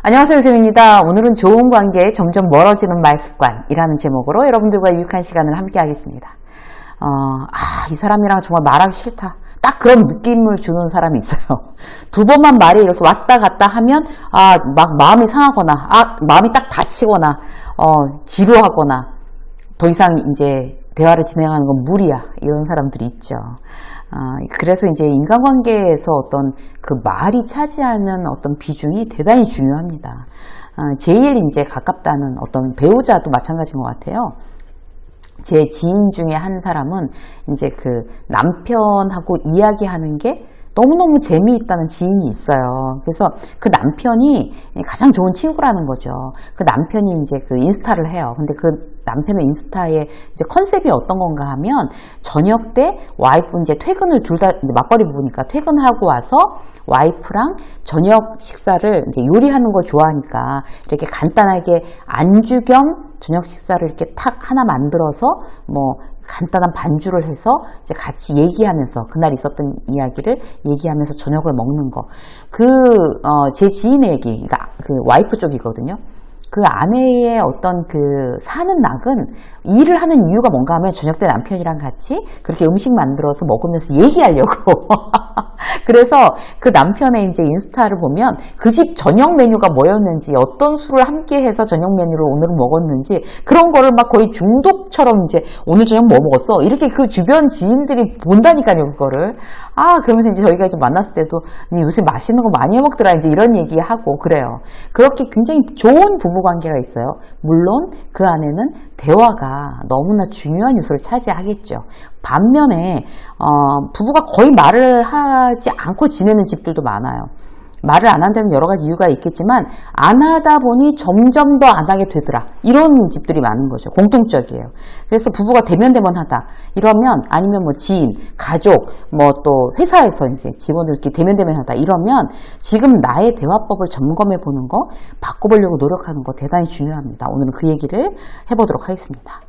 안녕하세요, 쌤입니다. 오늘은 좋은 관계에 점점 멀어지는 말습관이라는 제목으로 여러분들과 유익한 시간을 함께 하겠습니다. 이 사람이랑 정말 말하기 싫다. 딱 그런 느낌을 주는 사람이 있어요. 두 번만 말이 이렇게 왔다 갔다 하면, 막 마음이 상하거나, 마음이 딱 다치거나, 지루하거나, 더 이상 이제 대화를 진행하는 건 무리야. 이런 사람들이 있죠. 그래서 이제 인간관계에서 어떤 그 말이 차지하는 어떤 비중이 대단히 중요합니다. 제일 이제 가깝다는 어떤 배우자도 마찬가지인 것 같아요. 제 지인 중에 한 사람은 이제 그 남편하고 이야기하는 게 너무너무 재미있다는 지인이 있어요. 그래서 그 남편이 가장 좋은 친구라는 거죠. 그 남편이 이제 그 인스타를 해요. 근데 그 남편의 인스타의 이제 컨셉이 어떤 건가 하면 저녁 때 와이프 이제 퇴근을 둘 다 이제 맞벌이 부부니까 퇴근을 하고 와서 와이프랑 저녁 식사를 이제 요리하는 걸 좋아하니까 이렇게 간단하게 안주 겸 저녁 식사를 이렇게 탁 하나 만들어서 뭐 간단한 반주를 해서 이제 같이 얘기하면서 그날 있었던 이야기를 얘기하면서 저녁을 먹는 거. 제 지인의 얘기, 그러니까 그 와이프 쪽이거든요. 그 아내의 어떤 그 사는 낙은 일을 하는 이유가 뭔가 하면 저녁 때 남편이랑 같이 그렇게 음식 만들어서 먹으면서 얘기하려고. 그래서 그 남편의 이제 인스타를 보면 그 집 저녁 메뉴가 뭐였는지, 어떤 술을 함께 해서 저녁 메뉴를 오늘은 먹었는지, 그런 거를 막 거의 중독처럼 이제 오늘 저녁 뭐 먹었어? 이렇게 그 주변 지인들이 본다니까요, 그거를. 그러면서 이제 저희가 이제 만났을 때도 요새 맛있는 거 많이 해 먹더라. 이제 이런 얘기하고 그래요. 그렇게 굉장히 좋은 부부 관계가 있어요. 물론 그 안에는 대화가 너무나 중요한 요소를 차지하겠죠. 반면에 부부가 거의 말을 하지 않고 지내는 집들도 많아요. 말을 안 한다는 여러 가지 이유가 있겠지만 안 하다 보니 점점 더 안 하게 되더라. 이런 집들이 많은 거죠. 공통적이에요. 그래서 부부가 대면대면하다 이러면, 아니면 뭐 지인, 가족, 뭐 또 회사에서 이제 직원들끼리 대면대면하다 이러면 지금 나의 대화법을 점검해 보는 거, 바꿔보려고 노력하는 거 대단히 중요합니다. 오늘은 그 얘기를 해보도록 하겠습니다.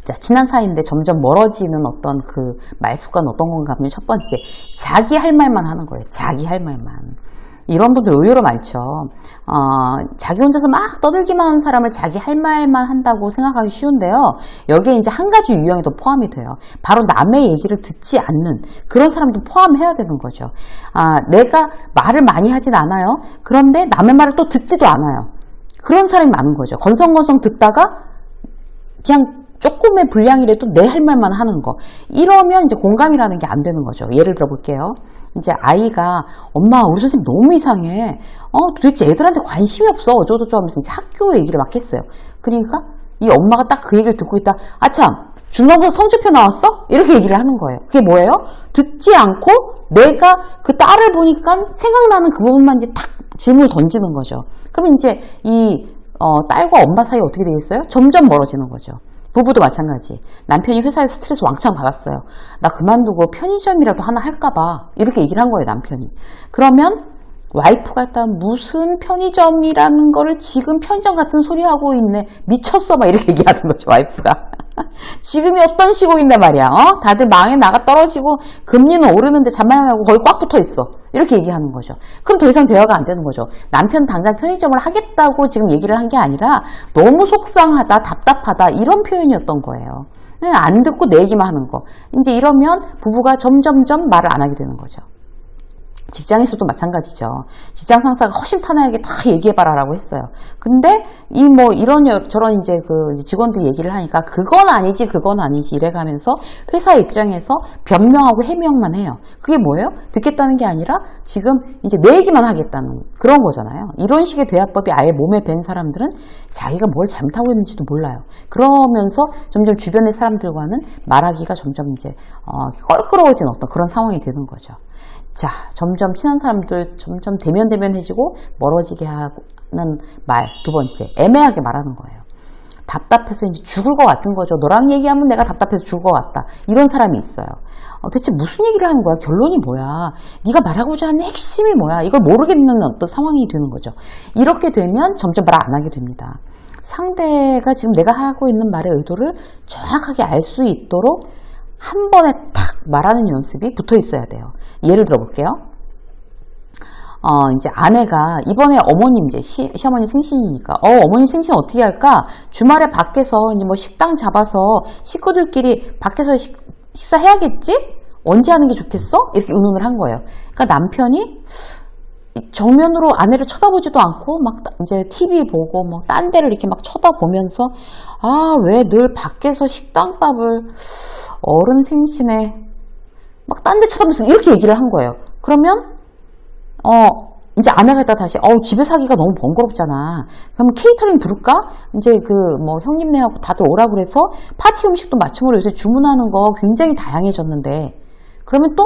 자, 친한 사이인데 점점 멀어지는 어떤 그 말습관 어떤 건가 하면 첫 번째, 자기 할 말만 하는 거예요. 자기 할 말만. 이런 분들 의외로 많죠. 자기 혼자서 막 떠들기만 하는 사람을 자기 할 말만 한다고 생각하기 쉬운데요. 여기에 이제 한 가지 유형이 더 포함이 돼요. 바로 남의 얘기를 듣지 않는 그런 사람도 포함해야 되는 거죠. 내가 말을 많이 하진 않아요. 그런데 남의 말을 또 듣지도 않아요. 그런 사람이 많은 거죠. 건성건성 듣다가 그냥 조금의 분량이라도 내 할 말만 하는 거. 이러면 이제 공감이라는 게 안 되는 거죠. 예를 들어 볼게요. 이제 아이가, 엄마, 우리 선생님 너무 이상해. 도대체 애들한테 관심이 없어. 어쩌고저쩌고 하면서 이제 학교 얘기를 막 했어요. 그러니까 이 엄마가 딱 그 얘기를 듣고 있다. 참, 중간고사 성적표 나왔어? 이렇게 얘기를 하는 거예요. 그게 뭐예요? 듣지 않고 내가 그 딸을 보니까 생각나는 그 부분만 이제 탁 질문을 던지는 거죠. 그러면 이제 이 딸과 엄마 사이 어떻게 되겠어요? 점점 멀어지는 거죠. 부부도 마찬가지. 남편이 회사에서 스트레스 왕창 받았어요. 나 그만두고 편의점이라도 하나 할까봐. 이렇게 얘기를 한 거예요, 남편이. 그러면 와이프가 일단 무슨 편의점이라는 거를 지금 편의점 같은 소리 하고 있네. 미쳤어. 막 이렇게 얘기하는 거죠, 와이프가. 지금이 어떤 시국인데 말이야. 다들 망에 나가 떨어지고 금리는 오르는데 잔망하고 거의 꽉 붙어 있어. 이렇게 얘기하는 거죠. 그럼 더 이상 대화가 안 되는 거죠. 남편 당장 편의점을 하겠다고 지금 얘기를 한 게 아니라 너무 속상하다, 답답하다 이런 표현이었던 거예요. 안 듣고 내 얘기만 하는 거. 이제 이러면 부부가 점점점 말을 안 하게 되는 거죠. 직장에서도 마찬가지죠. 직장 상사가 허심탄회하게 다 얘기해봐라라고 했어요. 근데 이런 저런 이제 그 직원들 얘기를 하니까 그건 아니지 이래가면서 회사 입장에서 변명하고 해명만 해요. 그게 뭐예요? 듣겠다는 게 아니라 지금 이제 내 얘기만 하겠다는 그런 거잖아요. 이런 식의 대화법이 아예 몸에 밴 사람들은 자기가 뭘 잘못하고 있는지도 몰라요. 그러면서 점점 주변의 사람들과는 말하기가 점점 이제 껄끄러워진 어떤 그런 상황이 되는 거죠. 자, 점점 친한 사람들 점점 대면대면해지고 멀어지게 하는 말. 두 번째, 애매하게 말하는 거예요. 답답해서 이제 죽을 것 같은 거죠. 너랑 얘기하면 내가 답답해서 죽을 것 같다. 이런 사람이 있어요. 대체 무슨 얘기를 하는 거야? 결론이 뭐야? 네가 말하고자 하는 핵심이 뭐야? 이걸 모르겠는 어떤 상황이 되는 거죠. 이렇게 되면 점점 말 안 하게 됩니다. 상대가 지금 내가 하고 있는 말의 의도를 정확하게 알 수 있도록 한 번에 탁 말하는 연습이 붙어 있어야 돼요. 예를 들어 볼게요. 이제 아내가 이번에 어머님 이제 시어머니 생신이니까 어머님 생신 어떻게 할까? 주말에 밖에서 이제 뭐 식당 잡아서 식구들끼리 밖에서 식사해야겠지? 언제 하는 게 좋겠어? 이렇게 의논을 한 거예요. 그러니까 남편이 정면으로 아내를 쳐다보지도 않고 막 이제 TV 보고 뭐 딴 데를 이렇게 막 쳐다보면서 왜 늘 밖에서 식당밥을 어른 생신에 막 딴 데 쳐다보면서 이렇게 얘기를 한 거예요. 그러면 이제 아내가 있다 다시 집에서 하기가 너무 번거롭잖아. 그럼 케이터링 부를까? 이제 그 뭐 형님네하고 다들 오라 그래서 파티 음식도 마침으로 요새 주문하는 거 굉장히 다양해졌는데 그러면 또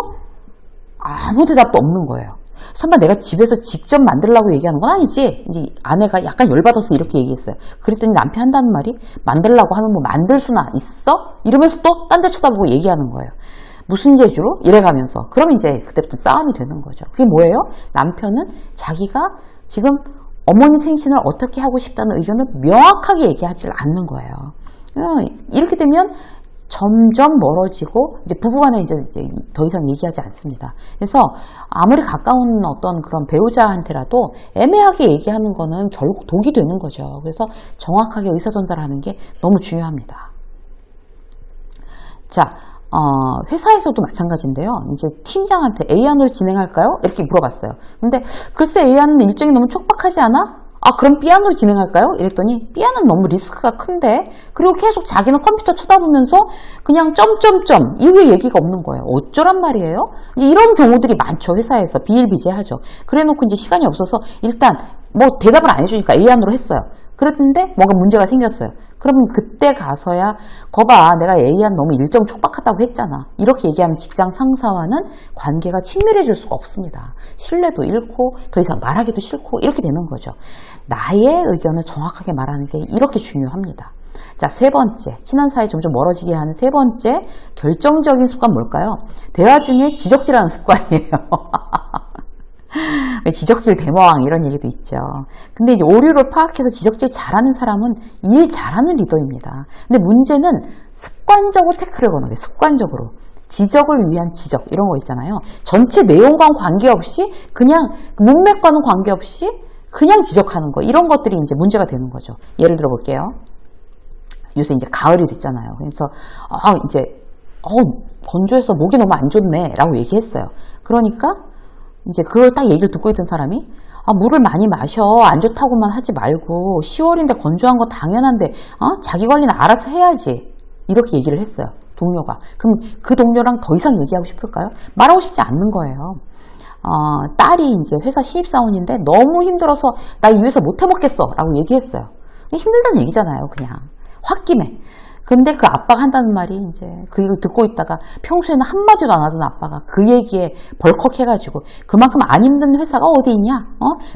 아무 대답도 없는 거예요. 설마 내가 집에서 직접 만들려고 얘기하는 건 아니지? 이제 아내가 약간 열받아서 이렇게 얘기했어요. 그랬더니 남편 한다는 말이 만들려고 하면 뭐 만들 수나 있어? 이러면서 또 딴 데 쳐다보고 얘기하는 거예요. 무슨 재주로? 이래가면서. 그러면 이제 그때부터 싸움이 되는 거죠. 그게 뭐예요? 남편은 자기가 지금 어머니 생신을 어떻게 하고 싶다는 의견을 명확하게 얘기하지 않는 거예요. 이렇게 되면 점점 멀어지고 이제 부부간에 이제 더 이상 얘기하지 않습니다. 그래서 아무리 가까운 어떤 그런 배우자한테라도 애매하게 얘기하는 거는 결국 독이 되는 거죠. 그래서 정확하게 의사전달을 하는 게 너무 중요합니다. 자, 회사에서도 마찬가지인데요. 이제 팀장한테 A안으로 진행할까요? 이렇게 물어봤어요. 근데 글쎄 A안은 일정이 너무 촉박하지 않아? 그럼 B안으로 진행할까요? 이랬더니 B안은 너무 리스크가 큰데 그리고 계속 자기는 컴퓨터 쳐다보면서 그냥 점점점 이후에 얘기가 없는 거예요. 어쩌란 말이에요? 이런 경우들이 많죠. 회사에서 비일비재하죠. 그래놓고 이제 시간이 없어서 일단 뭐 대답을 안 해주니까 A안으로 했어요. 그랬는데 뭔가 문제가 생겼어요. 그러면 그때 가서야 거봐 내가 A안 너무 일정 촉박하다고 했잖아. 이렇게 얘기하는 직장 상사와는 관계가 친밀해질 수가 없습니다. 신뢰도 잃고 더 이상 말하기도 싫고 이렇게 되는 거죠. 나의 의견을 정확하게 말하는 게 이렇게 중요합니다. 자, 세 번째, 친한 사이 점점 멀어지게 하는 세 번째 결정적인 습관 뭘까요? 대화 중에 지적질하는 습관이에요. 지적질 대마왕 이런 얘기도 있죠. 근데 이제 오류를 파악해서 지적질 잘하는 사람은 일 잘하는 리더입니다. 근데 문제는 습관적으로 태클을 거는 거예요. 습관적으로. 지적을 위한 지적 이런 거 있잖아요. 전체 내용과는 관계없이 그냥 문맥과는 관계없이 그냥 지적하는 거 이런 것들이 이제 문제가 되는 거죠. 예를 들어 볼게요. 요새 이제 가을이 됐잖아요. 그래서 이제 건조해서 목이 너무 안 좋네 라고 얘기했어요. 그러니까 이제 그걸 딱 얘기를 듣고 있던 사람이 물을 많이 마셔 안 좋다고만 하지 말고 10월인데 건조한 거 당연한데 자기 관리는 알아서 해야지 이렇게 얘기를 했어요. 동료가. 그럼 그 동료랑 더 이상 얘기하고 싶을까요? 말하고 싶지 않는 거예요. 딸이 이제 회사 신입사원인데 너무 힘들어서 나 이 회사 못 해먹겠어 라고 얘기했어요. 힘들다는 얘기잖아요. 그냥 홧김에. 근데 그 아빠가 한다는 말이 이제 그 얘기를 듣고 있다가 평소에는 한마디도 안 하던 아빠가 그 얘기에 벌컥 해가지고 그만큼 안 힘든 회사가 어디 있냐?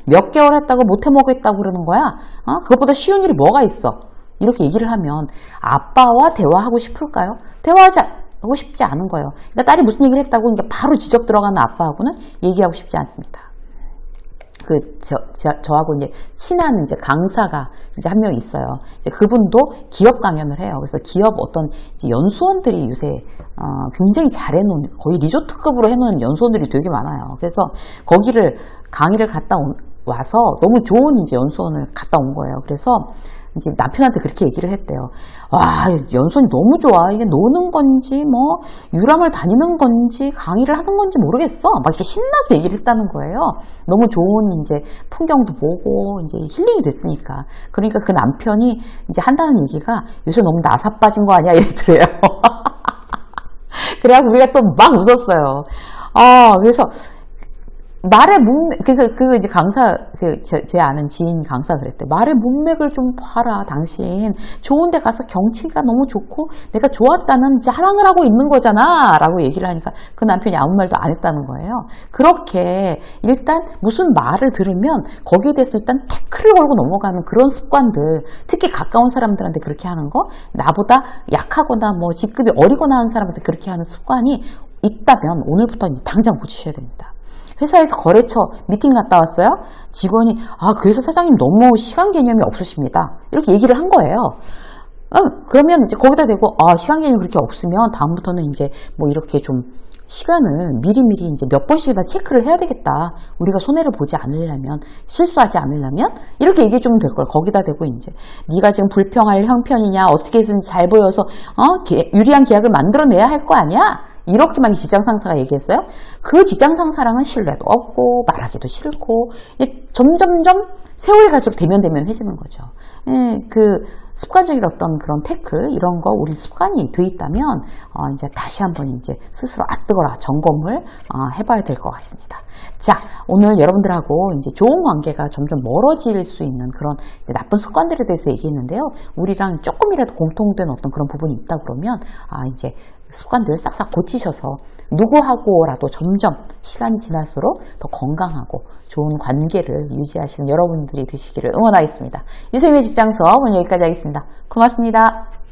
몇 개월 했다고 못 해먹겠다고 그러는 거야? 그것보다 쉬운 일이 뭐가 있어? 이렇게 얘기를 하면 아빠와 대화하고 싶을까요? 대화하고 싶지 않은 거예요. 그러니까 딸이 무슨 얘기를 했다고 그러니까 바로 지적 들어가는 아빠하고는 얘기하고 싶지 않습니다. 저하고 이제 친한 이제 강사가 이제 한 명 있어요. 이제 그분도 기업 강연을 해요. 그래서 기업 어떤 이제 연수원들이 요새 굉장히 잘 해놓은 거의 리조트급으로 해놓은 연수원들이 되게 많아요. 그래서 거기를 강의를 갔다 와서 너무 좋은 이제 연수원을 갔다 온 거예요. 그래서 이제 남편한테 그렇게 얘기를 했대요. 와, 연수원이 너무 좋아. 이게 노는 건지 뭐 유람을 다니는 건지 강의를 하는 건지 모르겠어. 막 이렇게 신나서 얘기를 했다는 거예요. 너무 좋은 이제 풍경도 보고 이제 힐링이 됐으니까. 그러니까 그 남편이 이제 한다는 얘기가 요새 너무 나사 빠진 거 아니야 이랬더래요. 그래갖고 우리가 또 막 웃었어요. 그래서 말의 문맥, 그래서 그 이제 강사, 제 아는 지인 강사가 그랬대. 말의 문맥을 좀 봐라, 당신. 좋은 데 가서 경치가 너무 좋고, 내가 좋았다는 자랑을 하고 있는 거잖아. 라고 얘기를 하니까 그 남편이 아무 말도 안 했다는 거예요. 그렇게 일단 무슨 말을 들으면 거기에 대해서 일단 태클을 걸고 넘어가는 그런 습관들, 특히 가까운 사람들한테 그렇게 하는 거, 나보다 약하거나 뭐 직급이 어리거나 하는 사람한테 그렇게 하는 습관이 있다면 오늘부터 이제 당장 고치셔야 됩니다. 회사에서 거래처 미팅 갔다 왔어요. 직원이 그 회사 사장님 너무 시간 개념이 없으십니다. 이렇게 얘기를 한 거예요. 그러면 이제 거기다 대고 시간 개념이 그렇게 없으면 다음부터는 이제 뭐 이렇게 좀 시간은 미리미리 이제 몇 번씩이나 체크를 해야 되겠다. 우리가 손해를 보지 않으려면, 실수하지 않으려면, 이렇게 얘기해 주면 될 걸. 거기다 대고 이제, 네가 지금 불평할 형편이냐, 어떻게 해서든지 잘 보여서, 유리한 계약을 만들어내야 할 거 아니야? 이렇게만 직장 상사가 얘기했어요. 그 직장 상사랑은 신뢰도 없고, 말하기도 싫고, 점점점 세월이 갈수록 대면대면해지는 거죠. 그, 습관적인 어떤 그런 태클, 이런 거 우리 습관이 돼 있다면, 이제 다시 한번 이제 스스로 뜨거라 점검을 해봐야 될 것 같습니다. 자, 오늘 여러분들하고 이제 좋은 관계가 점점 멀어질 수 있는 그런 이제 나쁜 습관들에 대해서 얘기했는데요. 우리랑 조금이라도 공통된 어떤 그런 부분이 있다 그러면, 이제 습관들을 싹싹 고치셔서 누구하고라도 점점 시간이 지날수록 더 건강하고 좋은 관계를 유지하시는 여러분들이 되시기를 응원하겠습니다. 유쌤의 직장 수업 오늘 여기까지 하겠습니다. 고맙습니다.